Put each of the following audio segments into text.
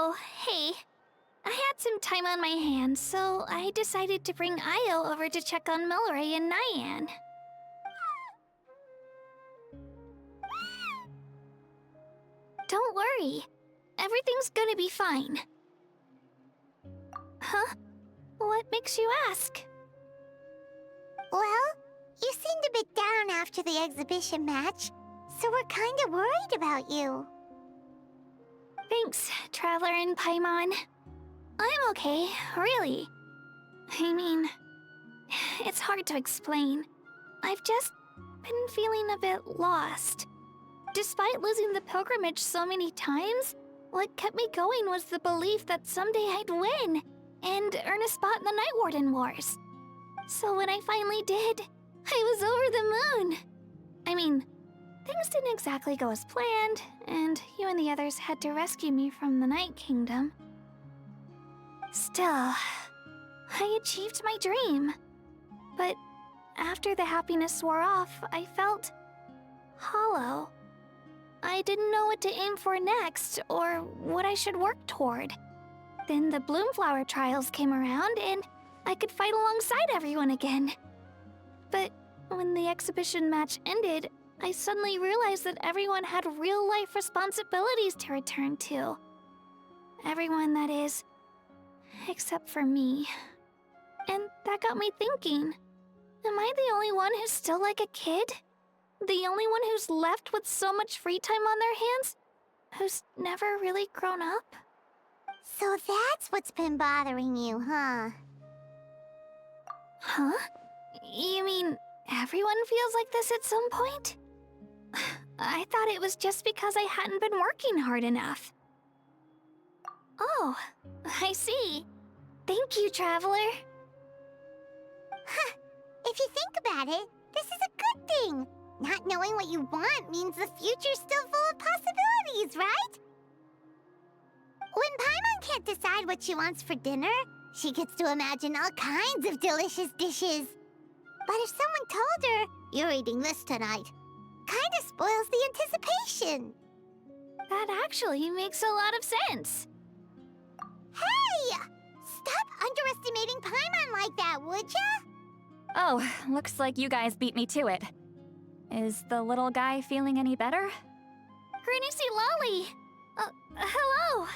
Oh, hey. I had some time on my hands, so I decided to bring Io over to check on Milray and Nyan. Don't worry. Everything's gonna be fine. Huh? What makes you ask? Well, you seemed a bit down after the exhibition match, so we're kinda worried about you. Thanks, Traveler and Paimon. I'm okay, really. I mean, it's hard to explain. I've just been feeling a bit lost. Despite losing the pilgrimage so many times, what kept me going was the belief that someday I'd win and earn a spot in the Night Warden Wars. So when I finally did, I was over the moon. I mean, things didn't exactly go as planned, and you and the others had to rescue me from the Night Kingdom. Still, I achieved my dream. But after the happiness wore off, I felt hollow. I didn't know what to aim for next, or what I should work toward. Then the Bloomflower trials came around, and I could fight alongside everyone again. But when the exhibition match ended, I suddenly realized that everyone had real-life responsibilities to return to. Everyone, that is. Except for me. And that got me thinking. Am I the only one who's still like a kid? The only one who's left with so much free time on their hands? Who's never really grown up? So that's what's been bothering you, huh? Huh? You mean everyone feels like this at some point? I thought it was just because I hadn't been working hard enough. Oh, I see. Thank you, Traveler. Huh. If you think about it, this is a good thing. Not knowing what you want means the future's still full of possibilities, right? When Paimon can't decide what she wants for dinner, she gets to imagine all kinds of delicious dishes. But if someone told her, "You're eating this tonight," kinda spoils the anticipation. That actually makes a lot of sense. Hey! Stop underestimating Paimon like that, would ya? Oh, looks like you guys beat me to it. Is the little guy feeling any better? Granny Lolly! Hello!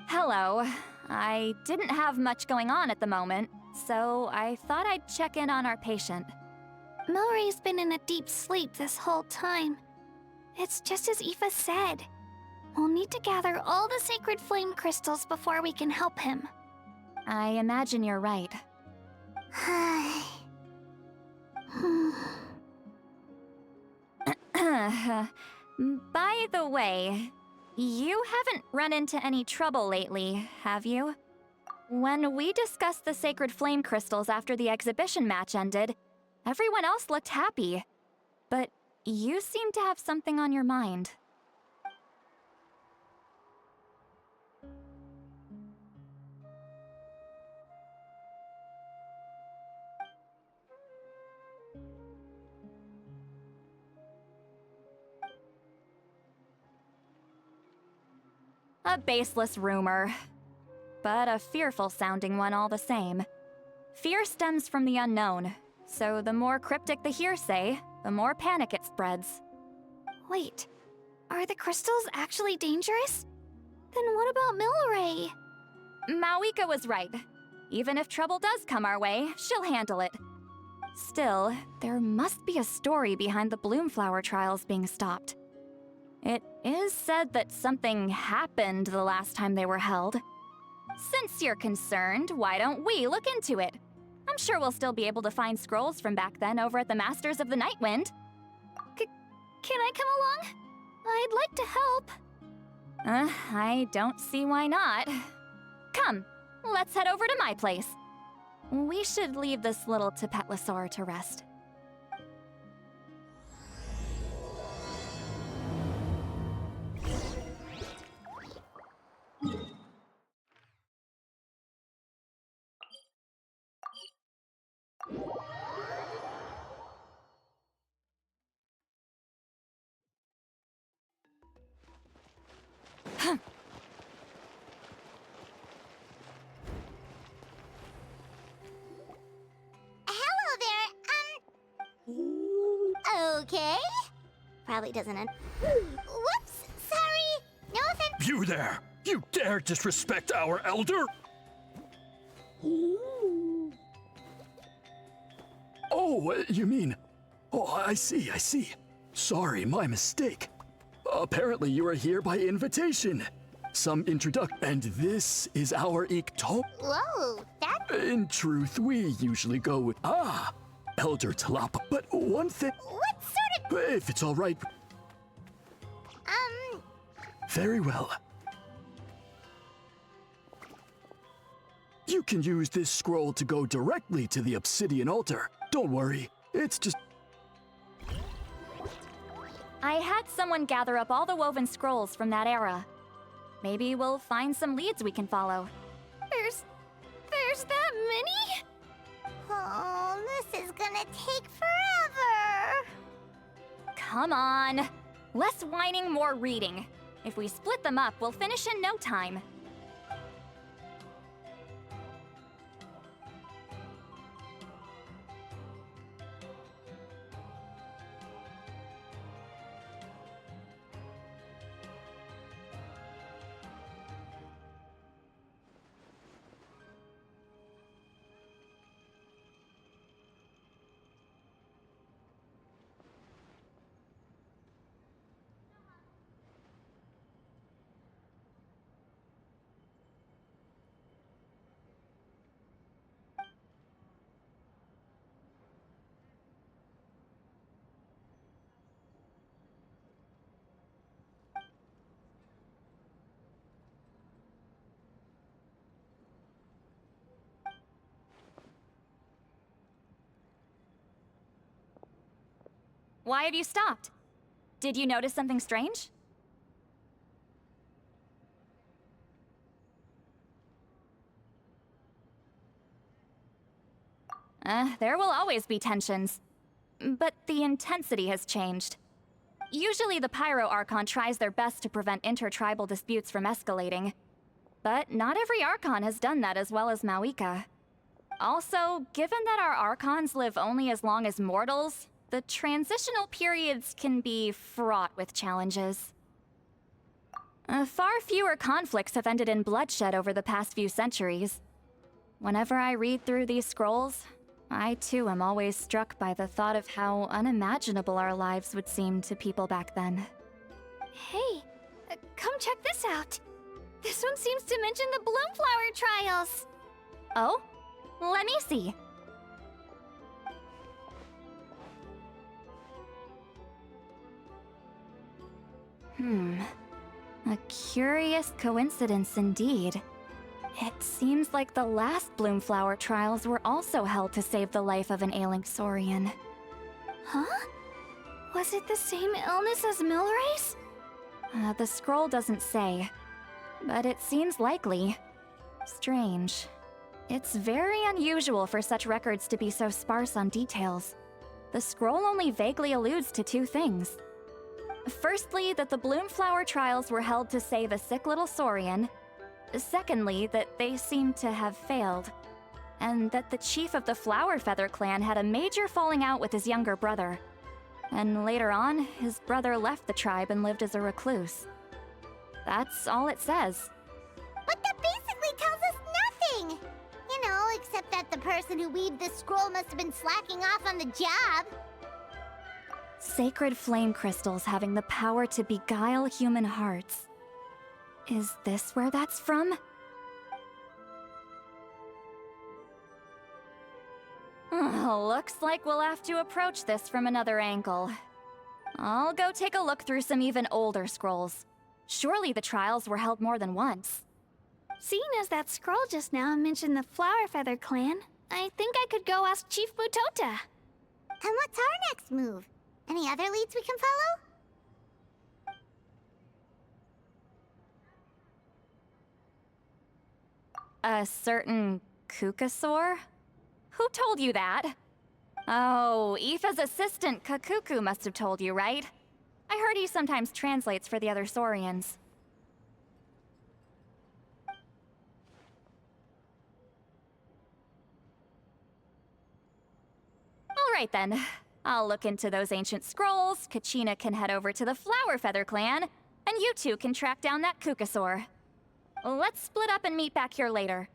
Hello. I didn't have much going on at the moment, so I thought I'd check in on our patient. Milray's been in a deep sleep this whole time. It's just as Aoife said. We'll need to gather all the sacred flame crystals before we can help him. I imagine you're right. By the way, you haven't run into any trouble lately, have you? When we discussed the sacred flame crystals after the exhibition match ended, everyone else looked happy. But you seem to have something on your mind. A baseless rumor, but a fearful-sounding one all the same. Fear stems from the unknown, so the more cryptic the hearsay, the more panic it spreads. Wait, are the crystals actually dangerous? Then what about Milray? Mawika was right. Even if trouble does come our way, she'll handle it. Still, there must be a story behind the Bloomflower trials being stopped. It is said that something happened the last time they were held. Since you're concerned, why don't we look into it? I'm sure we'll still be able to find scrolls from back then over at the Masters of the Nightwind. Can I come along? I'd like to help. I don't see why not. Come, let's head over to my place. We should leave this little Tapetlosaur to rest. Okay. Probably doesn't end. Whoops! Sorry! No offense! You there! You dare disrespect our elder? Oh, you mean... Oh, I see. Sorry, my mistake. Apparently you are here by invitation. Some introduction. And this is our Ikto. Whoa, that... In truth, we usually go with... Elder Talapa. But one thing... What sort of... If it's all right... Very well. You can use this scroll to go directly to the obsidian altar. Don't worry, it's just... I had someone gather up all the woven scrolls from that era. Maybe we'll find some leads we can follow. There's that many? Oh, this is gonna take forever. Come on. Less whining, more reading. If we split them up, we'll finish in no time. Why have you stopped? Did you notice something strange? There will always be tensions. But the intensity has changed. Usually the Pyro Archon tries their best to prevent intertribal disputes from escalating. But not every Archon has done that as well as Mawika. Also, given that our Archons live only as long as mortals, the transitional periods can be fraught with challenges. Far fewer conflicts have ended in bloodshed over the past few centuries. Whenever I read through these scrolls, I too am always struck by the thought of how unimaginable our lives would seem to people back then. Hey, come check this out. This one seems to mention the Bloomflower trials. Oh? Let me see. A curious coincidence indeed. It seems like the last Bloomflower trials were also held to save the life of an ailing Saurian. Huh? Was it the same illness as Milray's? The scroll doesn't say, but it seems likely. Strange. It's very unusual for such records to be so sparse on details. The scroll only vaguely alludes to two things. Firstly, that the Bloomflower trials were held to save a sick little Saurian. Secondly, that they seem to have failed. And that the chief of the Flower Feather clan had a major falling out with his younger brother. And later on, his brother left the tribe and lived as a recluse. That's all it says. But that basically tells us nothing! You know, except that the person who weaved this scroll must have been slacking off on the job. Sacred flame crystals having the power to beguile human hearts. Is this where that's from? Looks like we'll have to approach this from another angle. I'll go take a look through some even older scrolls. Surely the trials were held more than once. Seeing as that scroll just now mentioned the Flower Feather clan, I think I could go ask Chief Mutota. And what's our next move? Any other leads we can follow? A certain Kukasaur? Who told you that? Oh, Aoife's assistant Kakuku must have told you, right? I heard he sometimes translates for the other Saurians. All right then. I'll look into those ancient scrolls, Kachina can head over to the Flower Feather clan, and you two can track down that Kukasaur. Let's split up and meet back here later.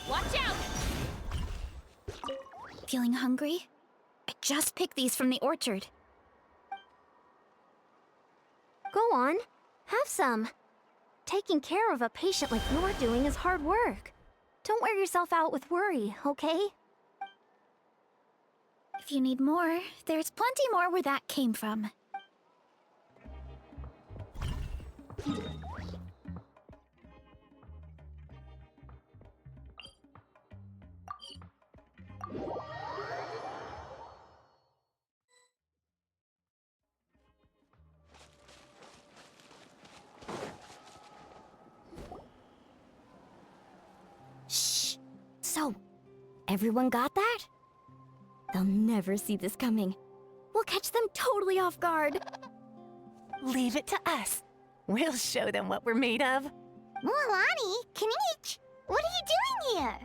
Watch out! Feeling hungry? I just picked these from the orchard. Go on, have some. Taking care of a patient like you're doing is hard work. Don't wear yourself out with worry, okay? If you need more, there's plenty more where that came from. Shh. So, everyone got that? They'll never see this coming. We'll catch them totally off guard. Leave it to us. We'll show them what we're made of. Mualani, Kanich, what are you doing here?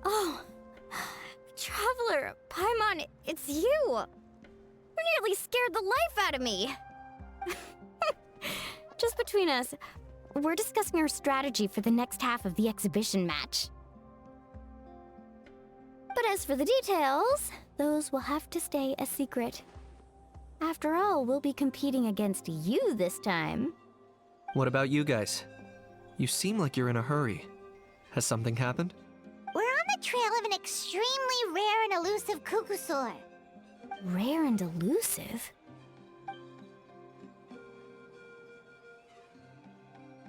Oh, Traveler, Paimon, it's you! You nearly scared the life out of me! Just between us, we're discussing our strategy for the next half of the exhibition match. But as for the details, those will have to stay a secret. After all, we'll be competing against you this time. What about you guys? You seem like you're in a hurry. Has something happened? We're on the trail of an extremely rare and elusive Kukusaur. Rare and elusive?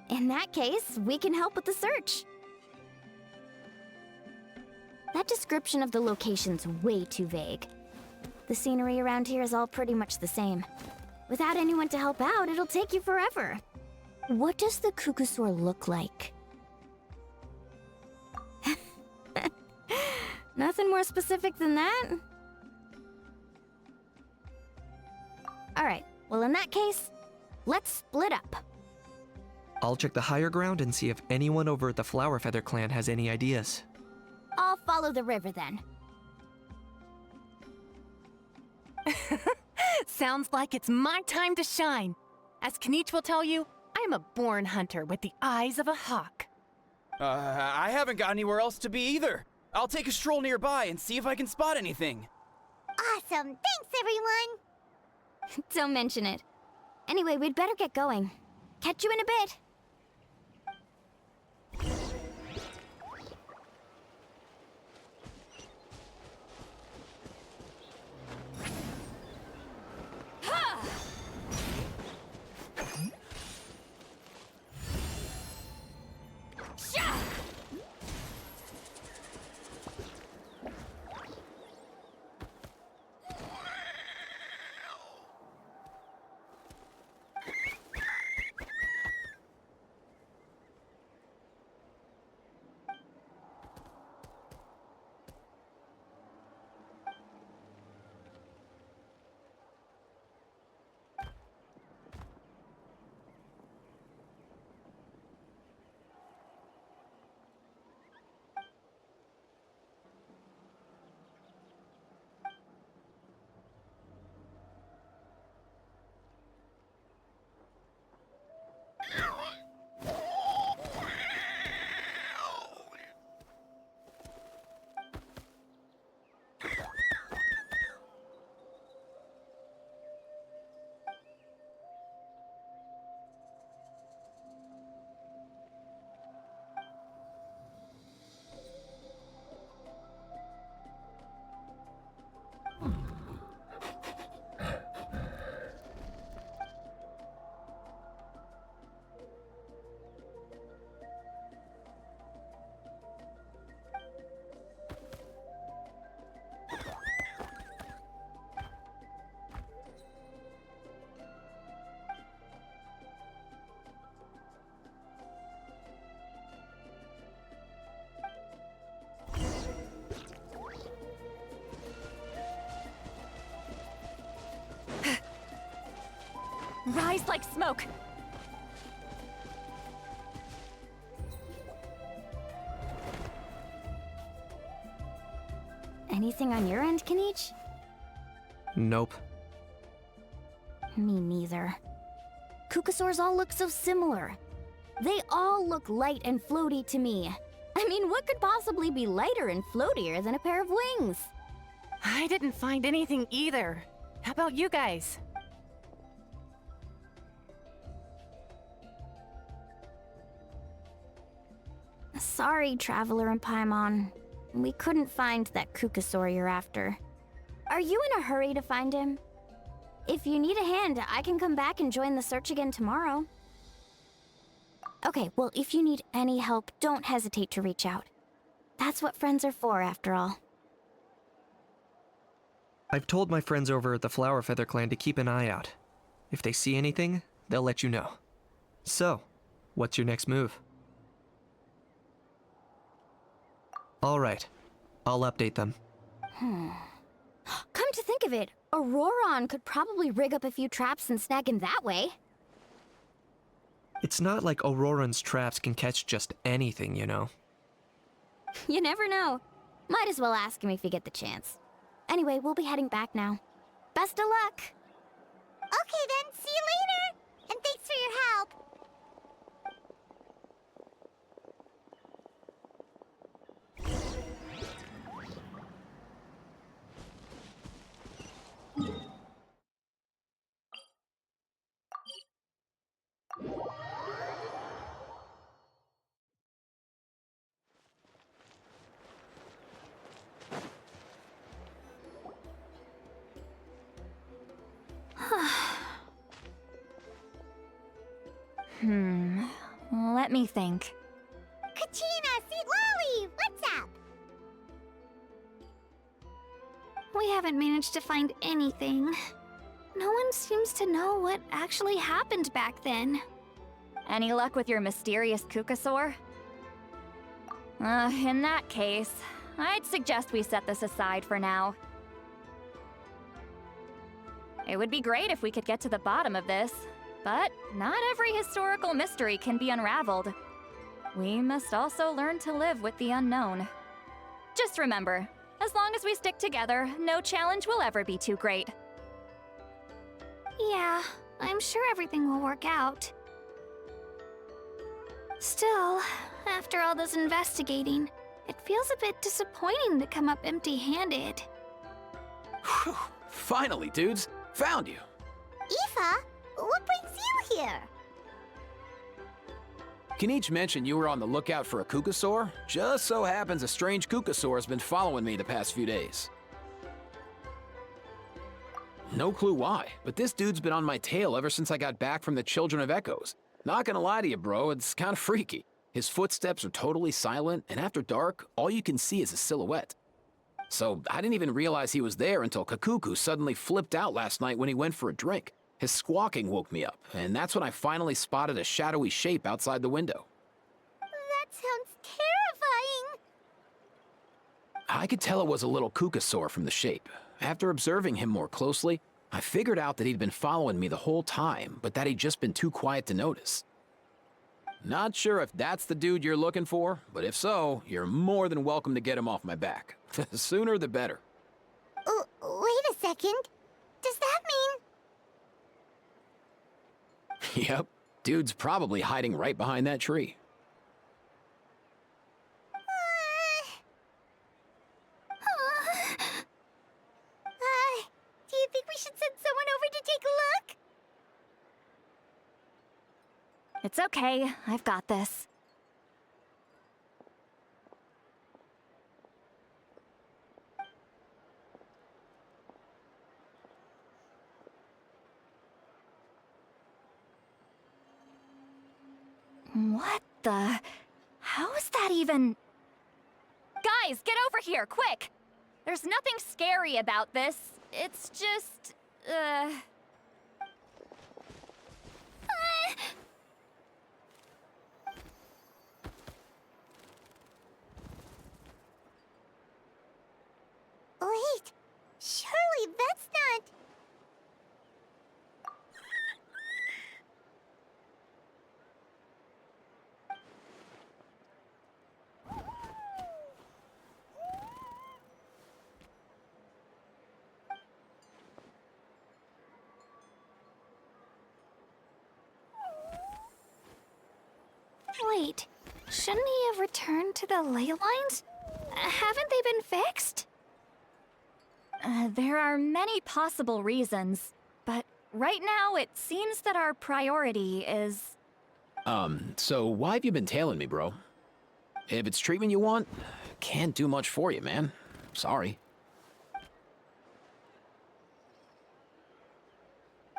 In that case, we can help with the search. That description of the location's way too vague. The scenery around here is all pretty much the same. Without anyone to help out, it'll take you forever. What does the Kukusaur look like? Nothing more specific than that? Alright, well in that case, let's split up. I'll check the higher ground and see if anyone over at the Flower Feather clan has any ideas. I'll follow the river then. Sounds like it's my time to shine. As Knight will tell you, I'm a born hunter with the eyes of a hawk. I haven't got anywhere else to be either. I'll take a stroll nearby and see if I can spot anything. Awesome. Thanks, everyone. Don't mention it. Anyway, we'd better get going. Catch you in a bit. Rise like smoke! Anything on your end, Knight? Nope. Me neither. Kukusaurs all look so similar. They all look light and floaty to me. I mean, what could possibly be lighter and floatier than a pair of wings? I didn't find anything either. How about you guys? Sorry, Traveler and Paimon. We couldn't find that Kukusaur you're after. Are you in a hurry to find him? If you need a hand, I can come back and join the search again tomorrow. Okay, well, if you need any help, don't hesitate to reach out. That's what friends are for, after all. I've told my friends over at the Flower Feather clan to keep an eye out. If they see anything, they'll let you know. So, what's your next move? All right, I'll update them. Come to think of it, Auroron could probably rig up a few traps and snag him that way. It's not like Auroran's traps can catch just anything, you know. You never know. Might as well ask him if you get the chance. Anyway, we'll be heading back now. Best of luck! Okay then, see you later! And thanks for your help! Let me think. Kachina, Sweet Lolly, what's up? we haven't managed to find anything. No one seems to know what actually happened back then. Any luck with your mysterious Kukasaur? In that case, I'd suggest we set this aside for now. It would be great if we could get to the bottom of this, but not every historical mystery can be unraveled. We must also learn to live with the unknown. Just remember, as long as we stick together, no challenge will ever be too great. Yeah, I'm sure everything will work out. Still, after all this investigating, it feels a bit disappointing to come up empty-handed. Whew. Finally, dudes. Found you. Aoife, what brings you here? Kenichi mentioned you were on the lookout for a Kukasaur. Just so happens a strange Kukasaur has been following me the past few days. No clue why, but this dude's been on my tail ever since I got back from the Children of Echoes. Not gonna lie to you, bro, it's kinda freaky. His footsteps are totally silent, and after dark, all you can see is a silhouette. So I didn't even realize he was there until Kakuku suddenly flipped out last night when he went for a drink. His squawking woke me up, and that's when I finally spotted a shadowy shape outside the window. That sounds terrifying. I could tell it was a little Kukasaur from the shape. After observing him more closely, I figured out that he'd been following me the whole time, but that he'd just been too quiet to notice. Not sure if that's the dude you're looking for, but if so, you're more than welcome to get him off my back. The sooner the better. Wait a second. Does that mean... Yep, dude's probably hiding right behind that tree. Do you think we should send someone over to take a look? It's okay, I've got this. What the... How is that even... Guys, get over here, quick! There's nothing scary about this. It's just... Wait, surely that's not... Wait, shouldn't he have returned to the ley lines? Haven't they been fixed? There are many possible reasons, but right now it seems that our priority is... So why have you been tailing me, bro? If it's treatment you want, can't do much for you, man. Sorry.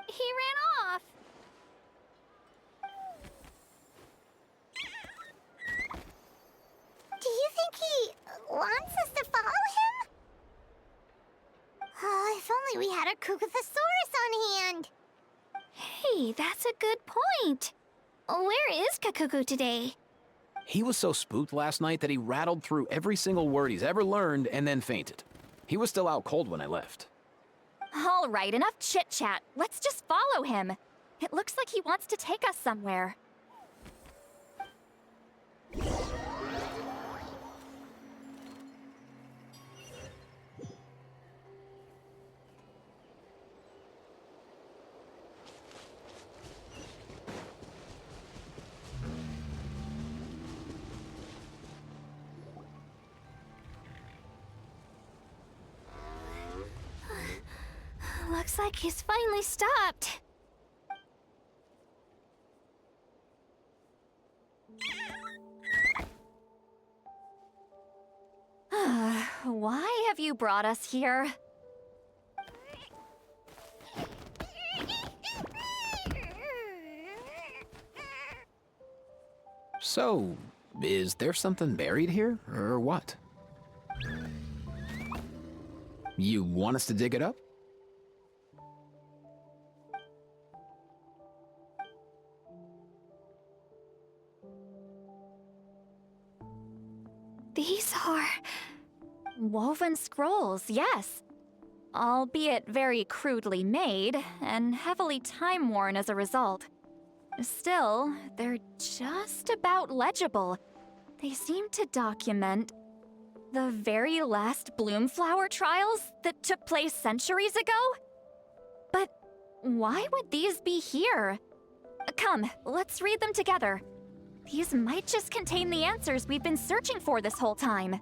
He ran off. Do you think he wants us to follow him? If only we had a Kukathosaurus on hand. Hey, that's a good point. Where is Kakuku today? He was so spooked last night that he rattled through every single word he's ever learned and then fainted. He was still out cold when I left. All right, enough chit-chat. Let's just follow him. It looks like he wants to take us somewhere. Looks like he's finally stopped. Why have you brought us here? So, is there something buried here, or what? You want us to dig it up? These are... Woven scrolls, yes. Albeit very crudely made, and heavily time-worn as a result. Still, they're just about legible. They seem to document the very last Bloomflower trials that took place centuries ago? But why would these be here? Come, let's read them together. These might just contain the answers we've been searching for this whole time.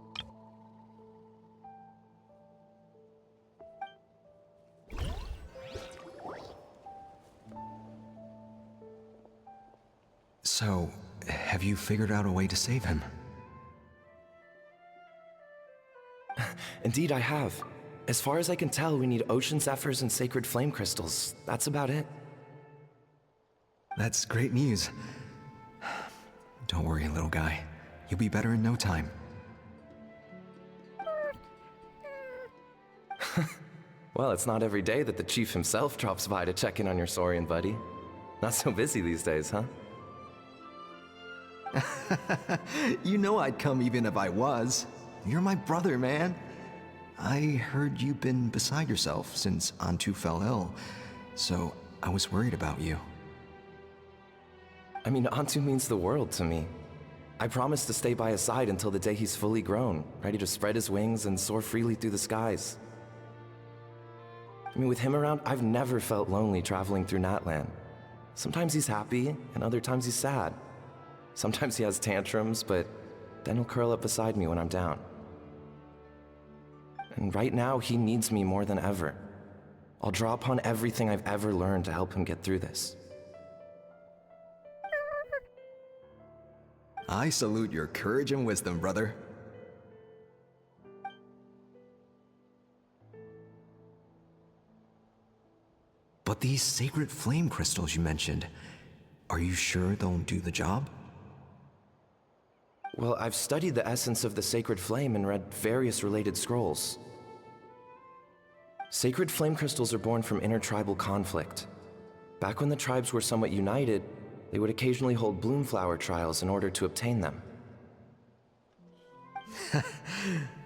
So, have you figured out a way to save him? Indeed, I have. As far as I can tell, we need ocean zephyrs and sacred flame crystals. That's about it. That's great news. Don't worry, little guy. You'll be better in no time. Well, it's not every day that the chief himself drops by to check in on your Saurian buddy. Not so busy these days, huh? You know I'd come even if I was. You're my brother, man. I heard you've been beside yourself since Antu fell ill, so I was worried about you. I mean, Antu means the world to me. I promised to stay by his side until the day he's fully grown, ready to spread his wings and soar freely through the skies. I mean, with him around, I've never felt lonely traveling through Natlan. Sometimes he's happy, and other times he's sad. Sometimes he has tantrums, but then he'll curl up beside me when I'm down. And right now, he needs me more than ever. I'll draw upon everything I've ever learned to help him get through this. I salute your courage and wisdom, brother. But these sacred flame crystals you mentioned, are you sure they'll do the job? Well, I've studied the essence of the sacred flame and read various related scrolls. Sacred flame crystals are born from intertribal conflict. Back when the tribes were somewhat united, they would occasionally hold Bloomflower trials in order to obtain them.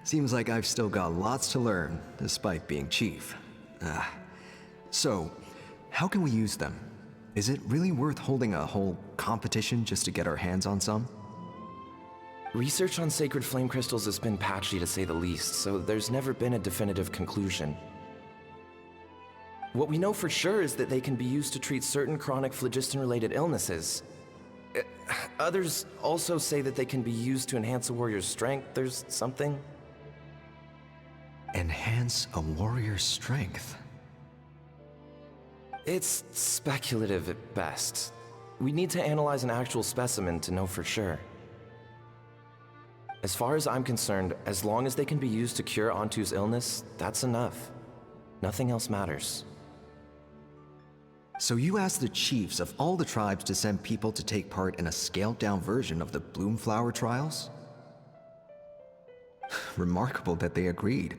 Seems like I've still got lots to learn, despite being chief. So, how can we use them? Is it really worth holding a whole competition just to get our hands on some? Research on sacred flame crystals has been patchy to say the least, so there's never been a definitive conclusion. What we know for sure is that they can be used to treat certain chronic phlogiston-related illnesses. Others also say that they can be used to enhance a warrior's strength. There's something. Enhance a warrior's strength? It's speculative at best. We need to analyze an actual specimen to know for sure. As far as I'm concerned, as long as they can be used to cure Antu's illness, that's enough. Nothing else matters. So you asked the chiefs of all the tribes to send people to take part in a scaled-down version of the Bloomflower trials? Remarkable that they agreed,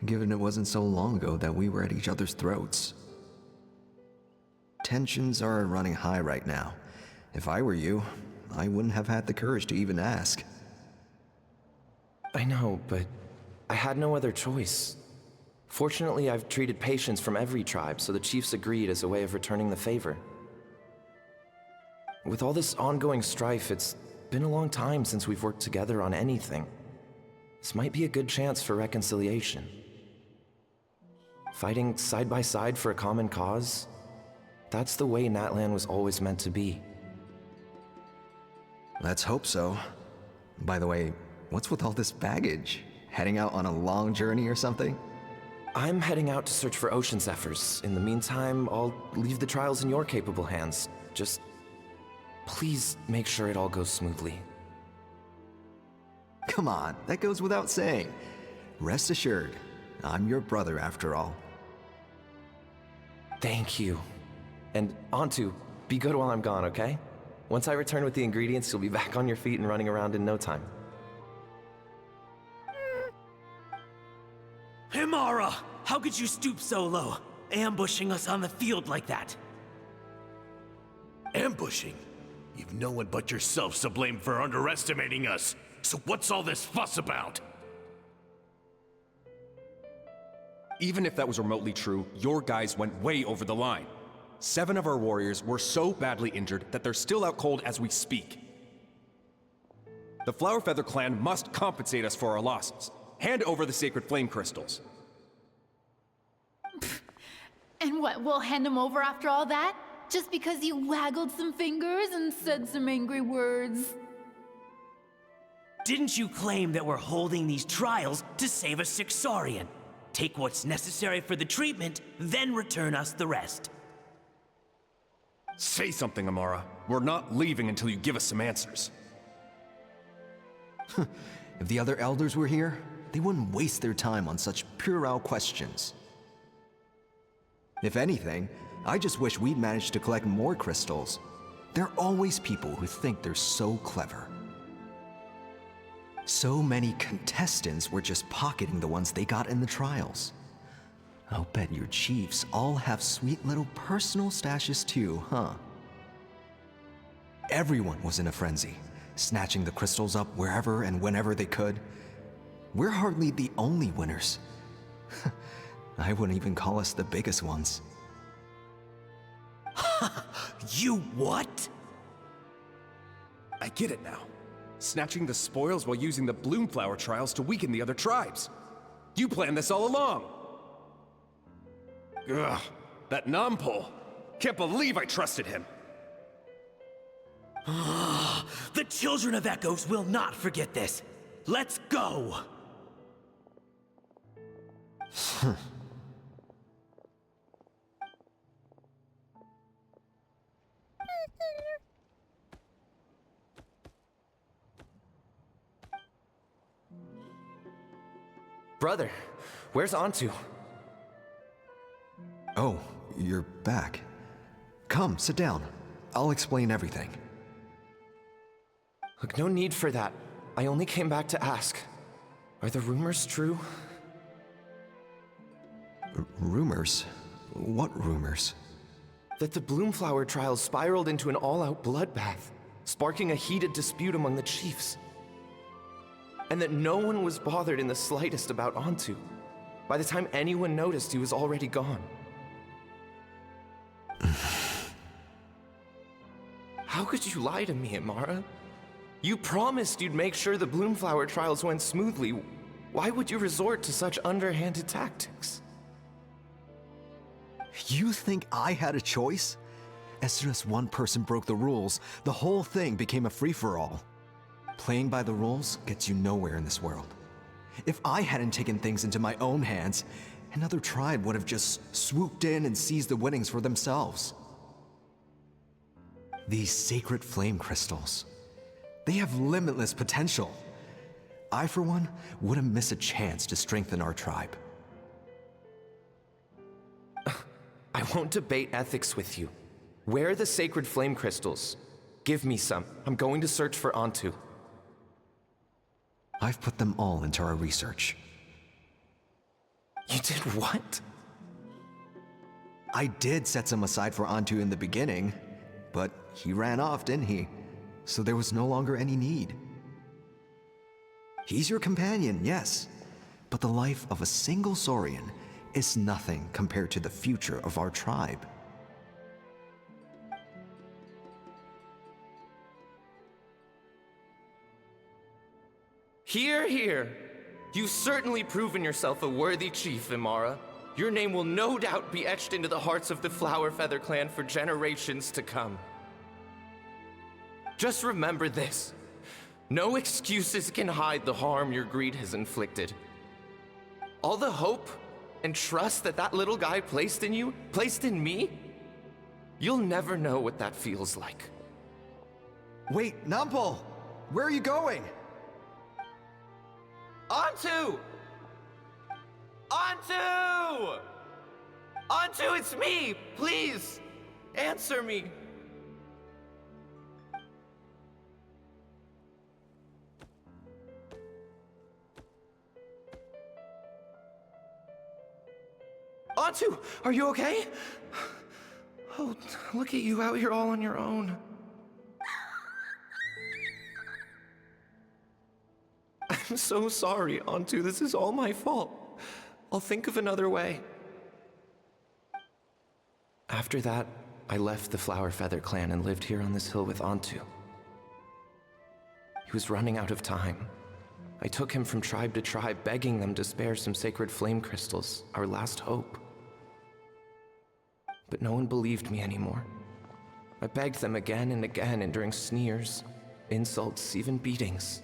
given it wasn't so long ago that we were at each other's throats. Tensions are running high right now. If I were you, I wouldn't have had the courage to even ask. I know, but I had no other choice. Fortunately, I've treated patients from every tribe, so the chiefs agreed as a way of returning the favor. With all this ongoing strife, it's been a long time since we've worked together on anything. This might be a good chance for reconciliation. Fighting side by side for a common cause, that's the way Natlan was always meant to be. Let's hope so. By the way, what's with all this baggage? Heading out on a long journey or something? I'm heading out to search for ocean zephyrs. In the meantime, I'll leave the trials in your capable hands. Just please make sure it all goes smoothly. Come on, that goes without saying. Rest assured, I'm your brother after all. Thank you. And Antu, be good while I'm gone, okay? Once I return with the ingredients, you'll be back on your feet and running around in no time. Himara! how could you stoop so low, ambushing us on the field like that? Ambushing? You've no one but yourselves to blame for underestimating us. So what's all this fuss about? Even if that was remotely true, your guys went way over the line. 7 of our warriors were so badly injured that they're still out cold as we speak. The Flower Feather clan must compensate us for our losses. Hand over the sacred flame crystals. And what, we'll hand them over after all that? Just because you waggled some fingers and said some angry words? Didn't you claim that we're holding these trials to save a sick Saurian? Take what's necessary for the treatment, then return us the rest. Say something, Amara. We're not leaving until you give us some answers. If the other elders were here, they wouldn't waste their time on such puerile questions. If anything, I just wish we'd managed to collect more crystals. There are always people who think they're so clever. So many contestants were just pocketing the ones they got in the trials. I'll bet your chiefs all have sweet little personal stashes too, huh? Everyone was in a frenzy, snatching the crystals up wherever and whenever they could. We're hardly the only winners. I wouldn't even call us the biggest ones. You what? I get it now. Snatching the spoils while using the Bloomflower trials to weaken the other tribes. You planned this all along! Ugh, that Nampol. Can't believe I trusted him. The Children of Echoes will not forget this. Let's go! Brother, where's Antu? Oh, you're back. Come, sit down. I'll explain everything. Look, no need for that. I only came back to ask. Are the rumors true? Rumors? What rumors? That the Bloomflower trials spiraled into an all-out bloodbath, sparking a heated dispute among the chiefs. And that no one was bothered in the slightest about Antu. By the time anyone noticed, he was already gone. How could you lie to me, Amara? You promised you'd make sure the Bloomflower trials went smoothly. Why would you resort to such underhanded tactics? You think I had a choice? As soon as one person broke the rules, the whole thing became a free-for-all. Playing by the rules gets you nowhere in this world. If I hadn't taken things into my own hands, another tribe would have just swooped in and seized the winnings for themselves. These sacred flame crystals, they have limitless potential. I, for one, wouldn't miss a chance to strengthen our tribe. I won't debate ethics with you. Where are the sacred flame crystals? Give me some. I'm going to search for Antu. I've put them all into our research. You did what? I did set some aside for Antu in the beginning, but he ran off, didn't he? So there was no longer any need. He's your companion, yes, but the life of a single Saurian is nothing compared to the future of our tribe. Hear, hear. You've certainly proven yourself a worthy chief, Imara. Your name will no doubt be etched into the hearts of the Flower Feather clan for generations to come. Just remember this. No excuses can hide the harm your greed has inflicted. All the hope and trust that that little guy placed in you, placed in me, you'll never know what that feels like. Wait, Nampol! Where are you going? Antu! Antu! Antu, it's me! Please, answer me. Antu, are you okay? Oh, look at you out here all on your own. I'm so sorry, Antu. This is all my fault. I'll think of another way. After that, I left the Flower Feather clan and lived here on this hill with Antu. He was running out of time. I took him from tribe to tribe, begging them to spare some sacred flame crystals, our last hope. But no one believed me anymore. I begged them again and again, enduring sneers, insults, even beatings.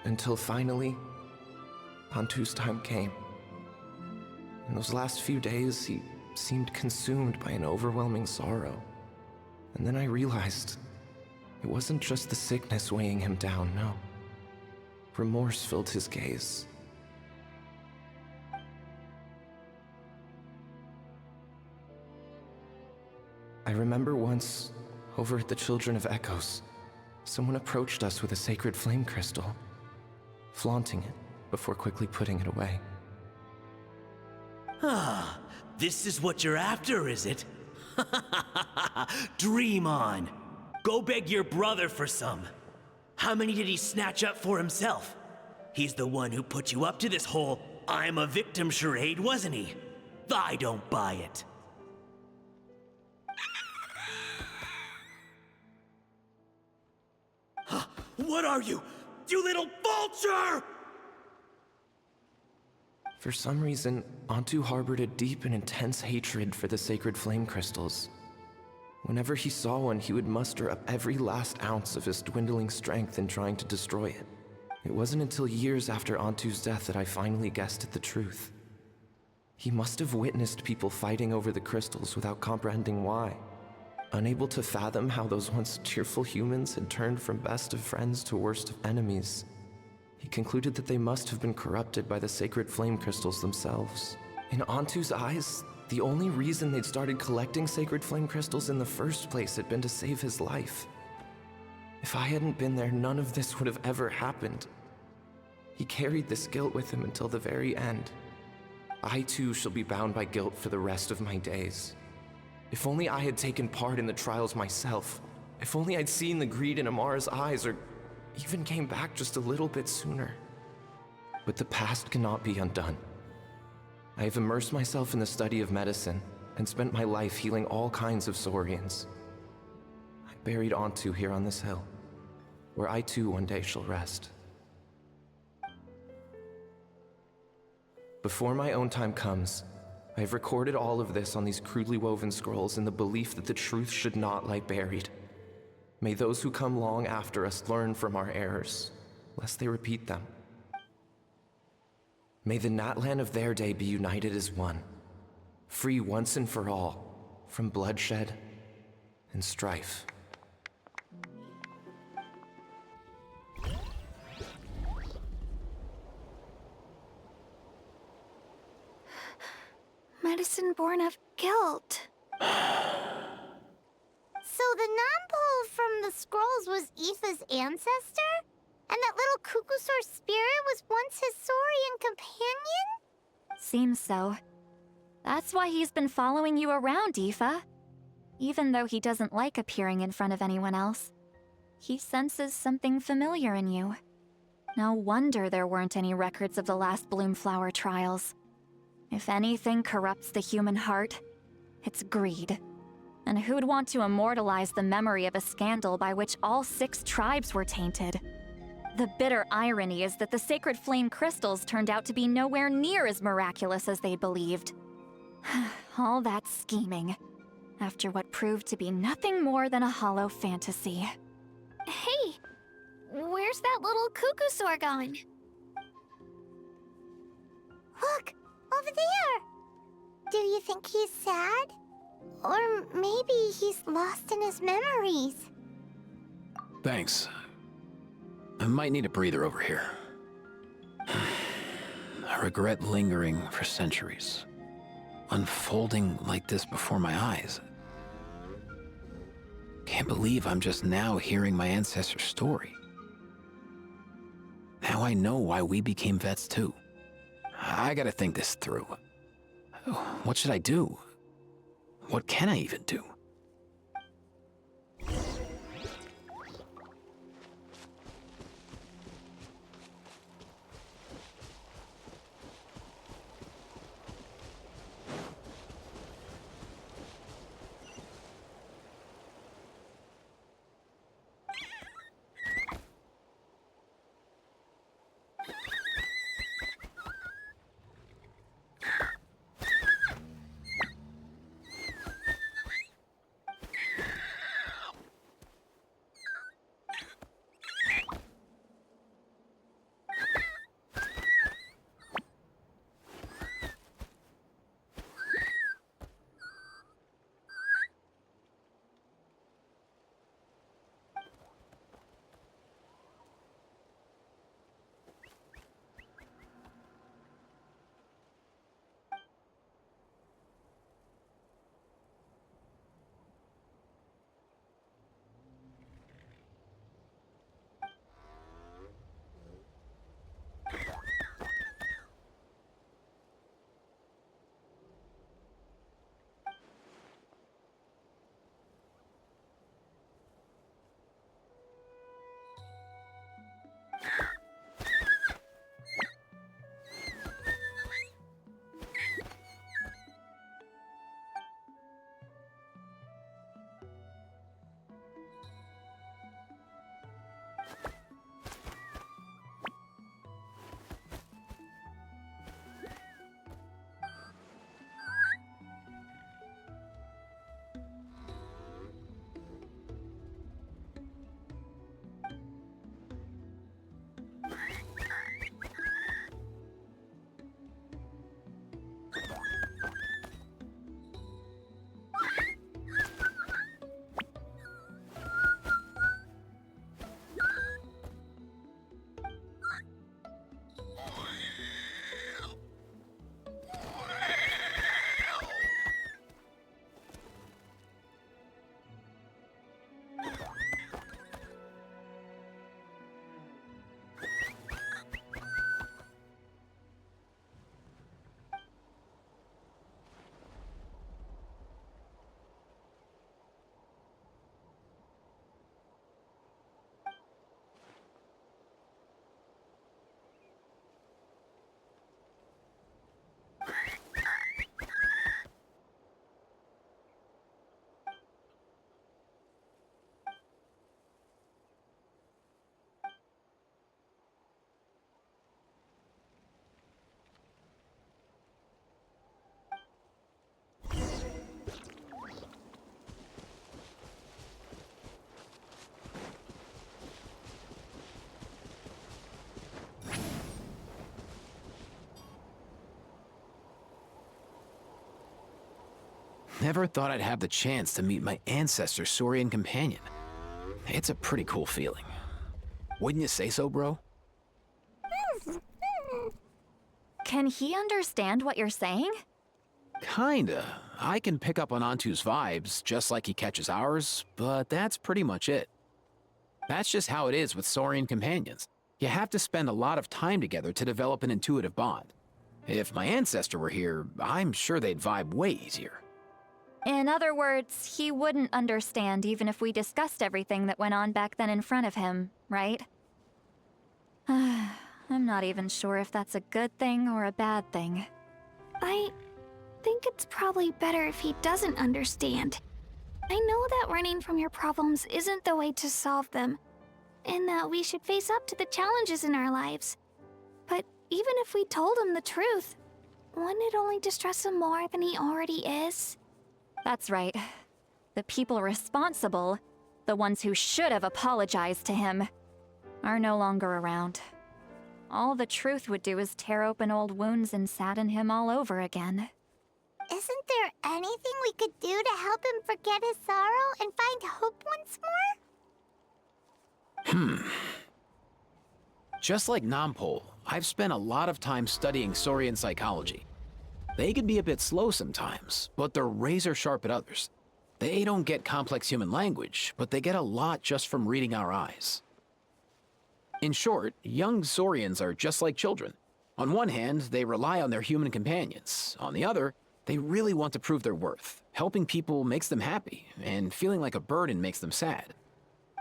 Until finally, Antu's time came. In those last few days, he seemed consumed by an overwhelming sorrow. And then I realized it wasn't just the sickness weighing him down, no. Remorse filled his gaze. I remember once, over at the Children of Echoes, someone approached us with a sacred flame crystal, flaunting it before quickly putting it away. Ah, this is what you're after, is it? Dream on. Go beg your brother for some. How many did he snatch up for himself? He's the one who put you up to this whole I'm a victim charade, wasn't he? I don't buy it. What are you? You little vulture! For some reason, Antu harbored a deep and intense hatred for the sacred flame crystals. Whenever he saw one, he would muster up every last ounce of his dwindling strength in trying to destroy it. It wasn't until years after Antu's death that I finally guessed at the truth. He must have witnessed people fighting over the crystals without comprehending why. Unable to fathom how those once cheerful humans had turned from best of friends to worst of enemies, he concluded that they must have been corrupted by the sacred flame crystals themselves. In Antu's eyes, the only reason they'd started collecting sacred flame crystals in the first place had been to save his life. If I hadn't been there, none of this would have ever happened. He carried this guilt with him until the very end. I too shall be bound by guilt for the rest of my days. If only I had taken part in the trials myself. If only I'd seen the greed in Amara's eyes, or even came back just a little bit sooner. But the past cannot be undone. I have immersed myself in the study of medicine and spent my life healing all kinds of Saurians. I buried Antu here on this hill, where I too one day shall rest. Before my own time comes, I have recorded all of this on these crudely woven scrolls in the belief that the truth should not lie buried. May those who come long after us learn from our errors, lest they repeat them. May the Natlan of their day be united as one, free once and for all from bloodshed and strife. Medicine born of guilt. So the non-pole from the scrolls was Aoife's ancestor? And that little Cuckoosaur spirit was once his Saurian companion? Seems so. That's why he's been following you around, Aoife. Even though he doesn't like appearing in front of anyone else, he senses something familiar in you. No wonder there weren't any records of the last Bloomflower trials. If anything corrupts the human heart, it's greed. And who'd want to immortalize the memory of a scandal by which all 6 tribes were tainted? The bitter irony is that the sacred flame crystals turned out to be nowhere near as miraculous as they believed. All that scheming, after what proved to be nothing more than a hollow fantasy. Hey, where's that little Cuckoosaur gone? Look, over there! Do you think he's sad? Or maybe he's lost in his memories? Thanks. I might need a breather over here. I regret lingering for centuries, unfolding like this before my eyes. Can't believe I'm just now hearing my ancestor's story. Now I know why we became vets too. I gotta think this through. What should I do? What can I even do? Never thought I'd have the chance to meet my ancestor, Saurian Companion. It's a pretty cool feeling. Wouldn't you say so, bro? Can he understand what you're saying? Kinda. I can pick up on Antu's vibes, just like he catches ours, but that's pretty much it. That's just how it is with Saurian Companions. You have to spend a lot of time together to develop an intuitive bond. If my ancestor were here, I'm sure they'd vibe way easier. In other words, he wouldn't understand even if we discussed everything that went on back then in front of him, right? I'm not even sure if that's a good thing or a bad thing. I think it's probably better if he doesn't understand. I know that running from your problems isn't the way to solve them, and that we should face up to the challenges in our lives. But even if we told him the truth, wouldn't it only distress him more than he already is? That's right. The people responsible, the ones who should have apologized to him, are no longer around. All the truth would do is tear open old wounds and sadden him all over again. Isn't there anything we could do to help him forget his sorrow and find hope once more? Just like Nampol, I've spent a lot of time studying Saurian psychology. They can be a bit slow sometimes, but they're razor sharp at others. They don't get complex human language, but they get a lot just from reading our eyes. In short, young Saurians are just like children. On one hand, they rely on their human companions. On the other, they really want to prove their worth. Helping people makes them happy, and feeling like a burden makes them sad.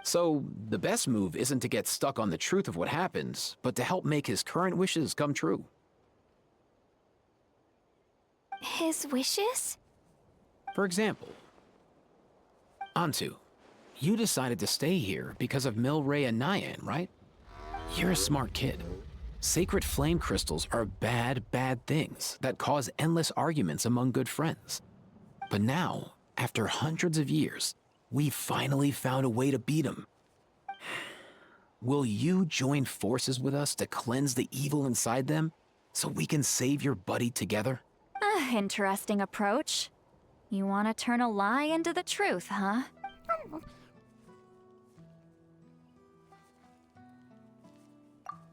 So, the best move isn't to get stuck on the truth of what happened, but to help make his current wishes come true. His wishes? For example, Antu, you decided to stay here because of Milray and Nyan, right? You're a smart kid. Sacred flame crystals are bad, bad things that cause endless arguments among good friends. But now, after hundreds of years, we finally found a way to beat them. Will you join forces with us to cleanse the evil inside them so we can save your buddy together? Interesting approach. You want to turn a lie into the truth, huh?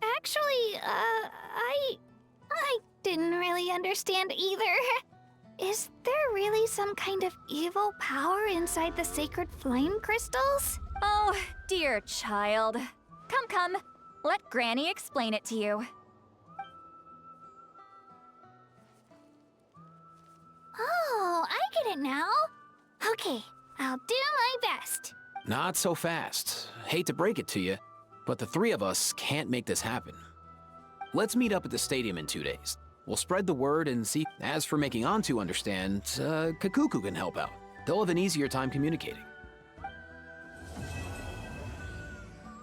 Actually, I didn't really understand either. Is there really some kind of evil power inside the sacred flame crystals? Oh, dear child. Come. Let Granny explain it to you. Oh, I get it now. Okay, I'll do my best. Not so fast. Hate to break it to you, but the three of us can't make this happen. Let's meet up at the stadium in 2 days. We'll spread the word and see. As for making Antu understand, Kakuku can help out. They'll have an easier time communicating.